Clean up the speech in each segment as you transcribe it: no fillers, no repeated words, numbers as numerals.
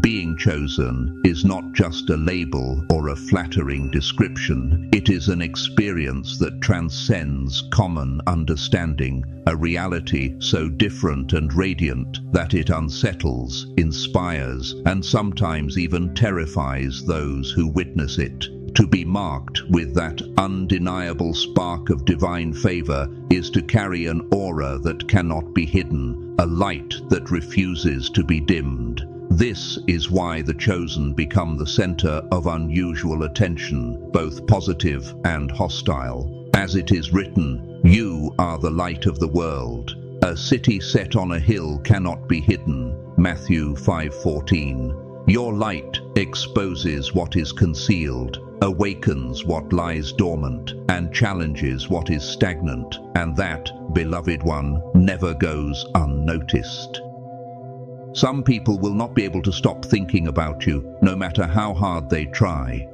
Being chosen is not just a label or a flattering description. It is an experience that transcends common understanding, a reality so different and radiant that it unsettles, inspires, and sometimes even terrifies those who witness it. To be marked with that undeniable spark of divine favor is to carry an aura that cannot be hidden, a light that refuses to be dimmed. This is why the chosen become the center of unusual attention, both positive and hostile. As it is written, "You are the light of the world. A city set on a hill cannot be hidden." Matthew 5:14. Your light exposes what is concealed, awakens what lies dormant, and challenges what is stagnant, and that, beloved one, never goes unnoticed. Some people will not be able to stop thinking about you, no matter how hard they try.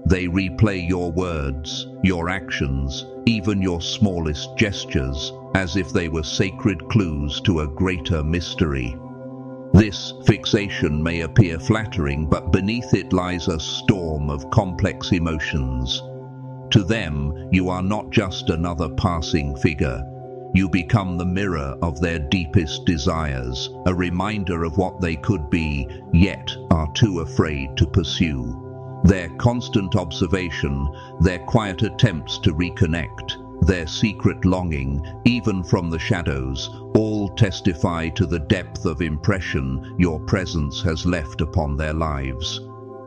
They replay your words, your actions, even your smallest gestures, as if they were sacred clues to a greater mystery. This fixation may appear flattering, but beneath it lies a storm of complex emotions. To them, you are not just another passing figure. You become the mirror of their deepest desires, a reminder of what they could be, yet are too afraid to pursue. Their constant observation, their quiet attempts to reconnect, their secret longing, even from the shadows, all testify to the depth of impression your presence has left upon their lives.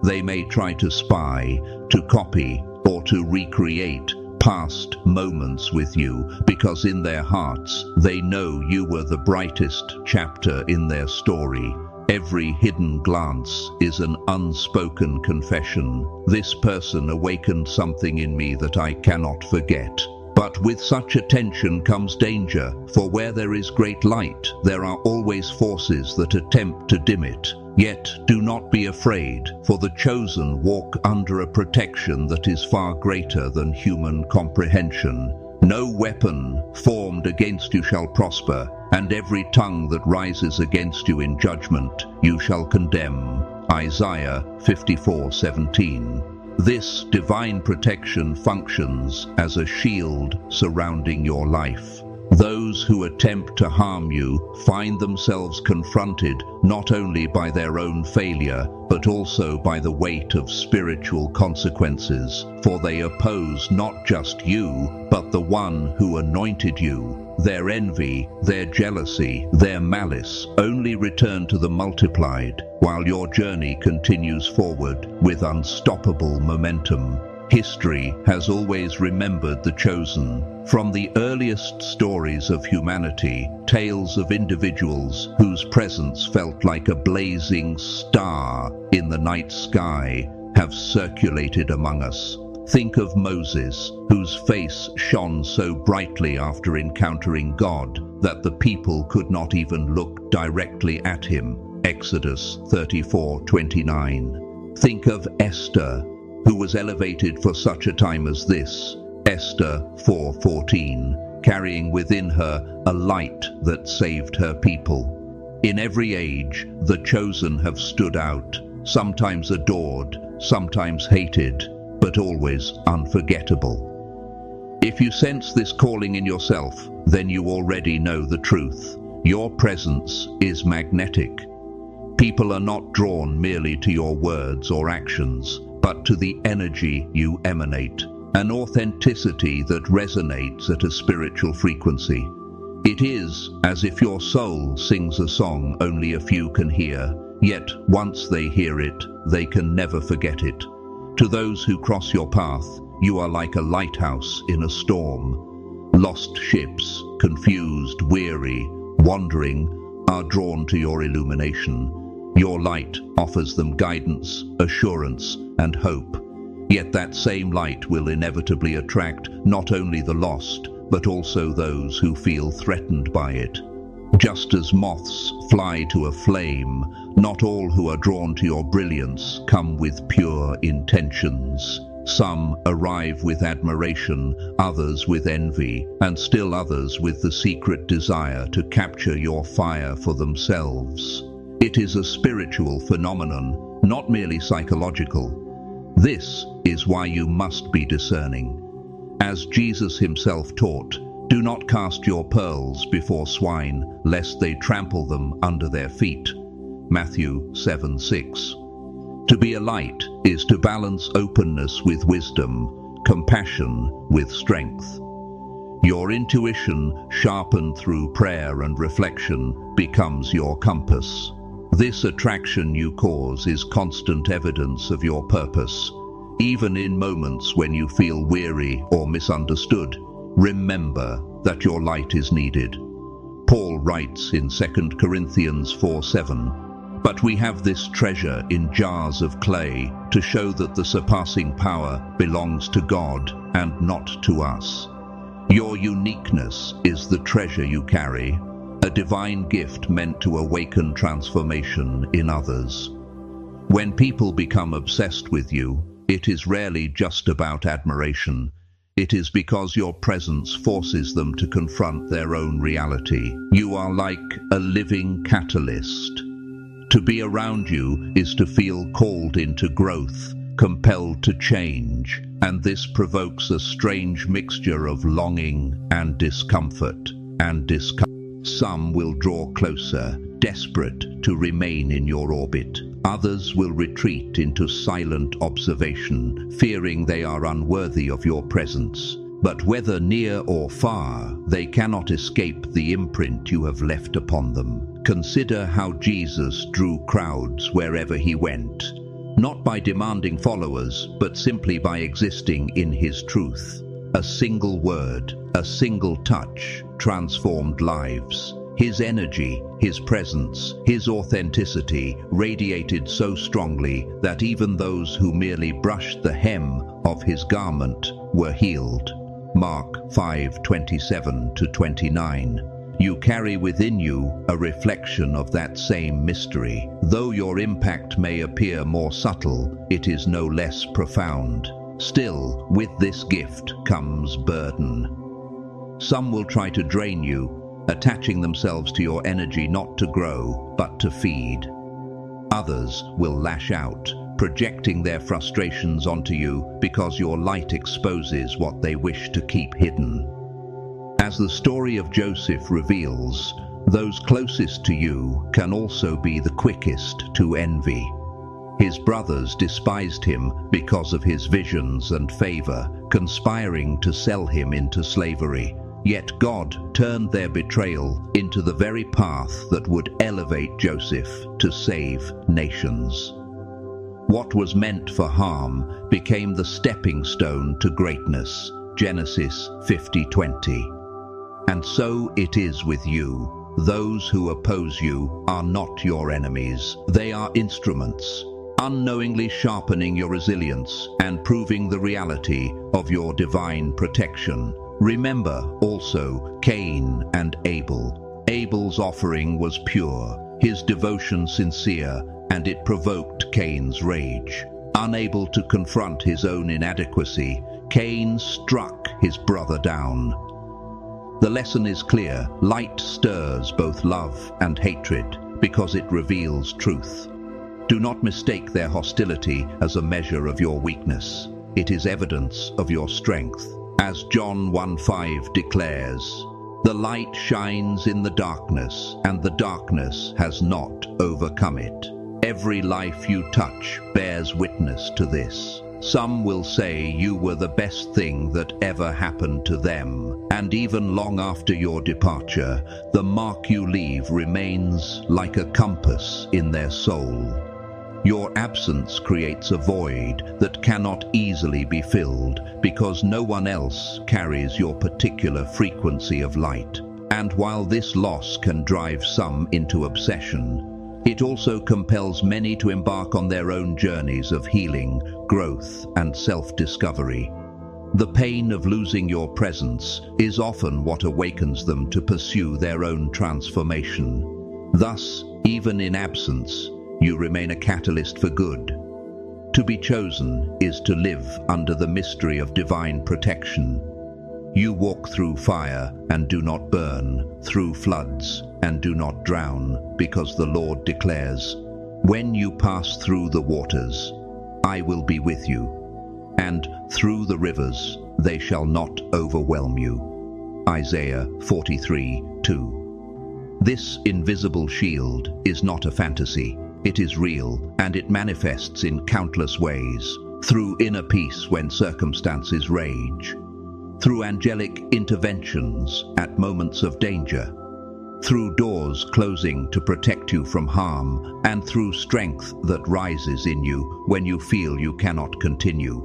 They may try to spy, to copy, or to recreate past moments with you, because in their hearts they know you were the brightest chapter in their story. Every hidden glance is an unspoken confession. This person awakened something in me that I cannot forget. But with such attention comes danger, for where there is great light, there are always forces that attempt to dim it. Yet do not be afraid, for the chosen walk under a protection that is far greater than human comprehension. No weapon formed against you shall prosper, and every tongue that rises against you in judgment you shall condemn. Isaiah 54:17. This divine protection functions as a shield surrounding your life. Those who attempt to harm you find themselves confronted not only by their own failure, but also by the weight of spiritual consequences, for they oppose not just you, but the one who anointed you. Their envy, their jealousy, their malice only return to the multiplied, while your journey continues forward with unstoppable momentum. History has always remembered the chosen. From the earliest stories of humanity, tales of individuals whose presence felt like a blazing star in the night sky have circulated among us. Think of Moses, whose face shone so brightly after encountering God that the people could not even look directly at him. Exodus 34:29. Think of Esther, who was elevated for such a time as this. Esther 4:14, carrying within her a light that saved her people. In every age, the chosen have stood out, sometimes adored, sometimes hated, but always unforgettable. If you sense this calling in yourself, then you already know the truth. Your presence is magnetic. People are not drawn merely to your words or actions, but to the energy you emanate, an authenticity that resonates at a spiritual frequency. It is as if your soul sings a song only a few can hear, yet once they hear it, they can never forget it. To those who cross your path, you are like a lighthouse in a storm. Lost ships, confused, weary, wandering, are drawn to your illumination. Your light offers them guidance, assurance, and hope. Yet that same light will inevitably attract not only the lost, but also those who feel threatened by it. Just as moths fly to a flame, not all who are drawn to your brilliance come with pure intentions. Some arrive with admiration, others with envy, and still others with the secret desire to capture your fire for themselves. It is a spiritual phenomenon, not merely psychological. This is why you must be discerning. As Jesus himself taught, do not cast your pearls before swine, lest they trample them under their feet. Matthew 7:6. To be a light is to balance openness with wisdom, compassion with strength. Your intuition, sharpened through prayer and reflection, becomes your compass. This attraction you cause is constant evidence of your purpose. Even in moments when you feel weary or misunderstood, remember that your light is needed. Paul writes in 2 Corinthians 4:7, "But we have this treasure in jars of clay to show that the surpassing power belongs to God and not to us." Your uniqueness is the treasure you carry, a divine gift meant to awaken transformation in others. When people become obsessed with you, it is rarely just about admiration. It is because your presence forces them to confront their own reality. You are like a living catalyst. To be around you is to feel called into growth, compelled to change, and this provokes a strange mixture of longing and discomfort. Some will draw closer, desperate to remain in your orbit. Others will retreat into silent observation, fearing they are unworthy of your presence. But whether near or far, they cannot escape the imprint you have left upon them. Consider how Jesus drew crowds wherever he went, not by demanding followers, but simply by existing in his truth. A single word, a single touch, transformed lives. His energy, his presence, his authenticity radiated so strongly that even those who merely brushed the hem of his garment were healed. Mark 5:27-29. You carry within you a reflection of that same mystery. Though your impact may appear more subtle, it is no less profound. Still, with this gift comes burden. Some will try to drain you, attaching themselves to your energy not to grow, but to feed. Others will lash out, projecting their frustrations onto you because your light exposes what they wish to keep hidden. As the story of Joseph reveals, those closest to you can also be the quickest to envy. His brothers despised him because of his visions and favor, conspiring to sell him into slavery. Yet God turned their betrayal into the very path that would elevate Joseph to save nations. What was meant for harm became the stepping stone to greatness. Genesis 50:20. And so it is with you. Those who oppose you are not your enemies. They are instruments, unknowingly sharpening your resilience and proving the reality of your divine protection. Remember also Cain and Abel. Abel's offering was pure, his devotion sincere, and it provoked Cain's rage. Unable to confront his own inadequacy, Cain struck his brother down. The lesson is clear: light stirs both love and hatred because it reveals truth. Do not mistake their hostility as a measure of your weakness. It is evidence of your strength. As John 1:5 declares, "The light shines in the darkness, and the darkness has not overcome it." Every life you touch bears witness to this. Some will say you were the best thing that ever happened to them, and even long after your departure, the mark you leave remains like a compass in their soul. Your absence creates a void that cannot easily be filled because no one else carries your particular frequency of light. And while this loss can drive some into obsession, it also compels many to embark on their own journeys of healing, growth, and self-discovery. The pain of losing your presence is often what awakens them to pursue their own transformation. Thus, even in absence, you remain a catalyst for good. To be chosen is to live under the mystery of divine protection. You walk through fire and do not burn, through floods and do not drown, because the Lord declares, when you pass through the waters, I will be with you, and through the rivers, they shall not overwhelm you. Isaiah 43:2. This invisible shield is not a fantasy. It is real, and it manifests in countless ways, through inner peace when circumstances rage, through angelic interventions at moments of danger, through doors closing to protect you from harm, and through strength that rises in you when you feel you cannot continue.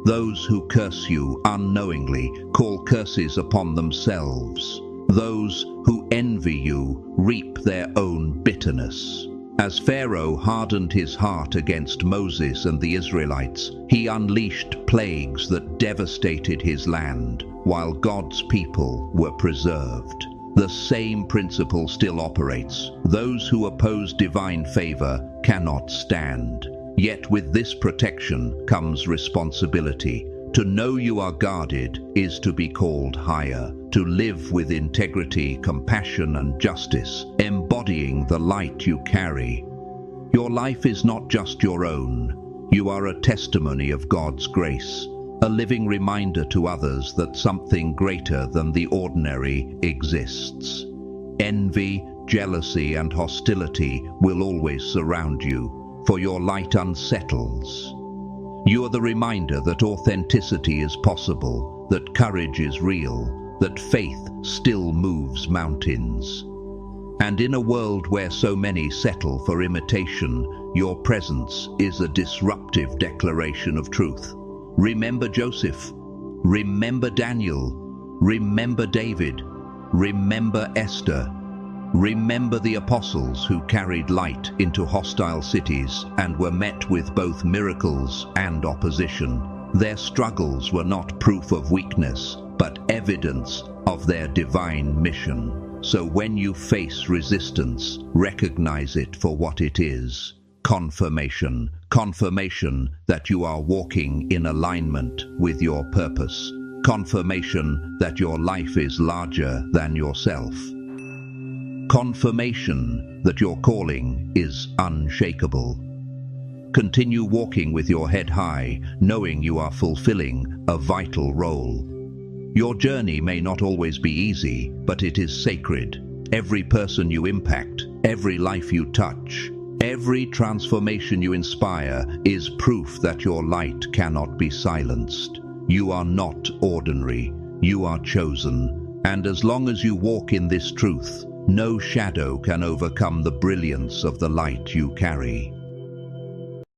Those who curse you unknowingly call curses upon themselves. Those who envy you reap their own bitterness. As Pharaoh hardened his heart against Moses and the Israelites, he unleashed plagues that devastated his land, while God's people were preserved. The same principle still operates. Those who oppose divine favor cannot stand. Yet with this protection comes responsibility. To know you are guarded is to be called higher, to live with integrity, compassion, and justice, embodying the light you carry. Your life is not just your own. You are a testimony of God's grace, a living reminder to others that something greater than the ordinary exists. Envy, jealousy, and hostility will always surround you, for your light unsettles. You are the reminder that authenticity is possible, that courage is real, that faith still moves mountains. And in a world where so many settle for imitation, your presence is a disruptive declaration of truth. Remember Joseph, remember Daniel, remember David, remember Esther. Remember the apostles who carried light into hostile cities and were met with both miracles and opposition. Their struggles were not proof of weakness, but evidence of their divine mission. So when you face resistance, recognize it for what it is. Confirmation. Confirmation that you are walking in alignment with your purpose. Confirmation that your life is larger than yourself. Confirmation that your calling is unshakable. Continue walking with your head high, knowing you are fulfilling a vital role. Your journey may not always be easy, but it is sacred. Every person you impact, every life you touch, every transformation you inspire is proof that your light cannot be silenced. You are not ordinary, you are chosen, and as long as you walk in this truth, no shadow can overcome the brilliance of the light you carry.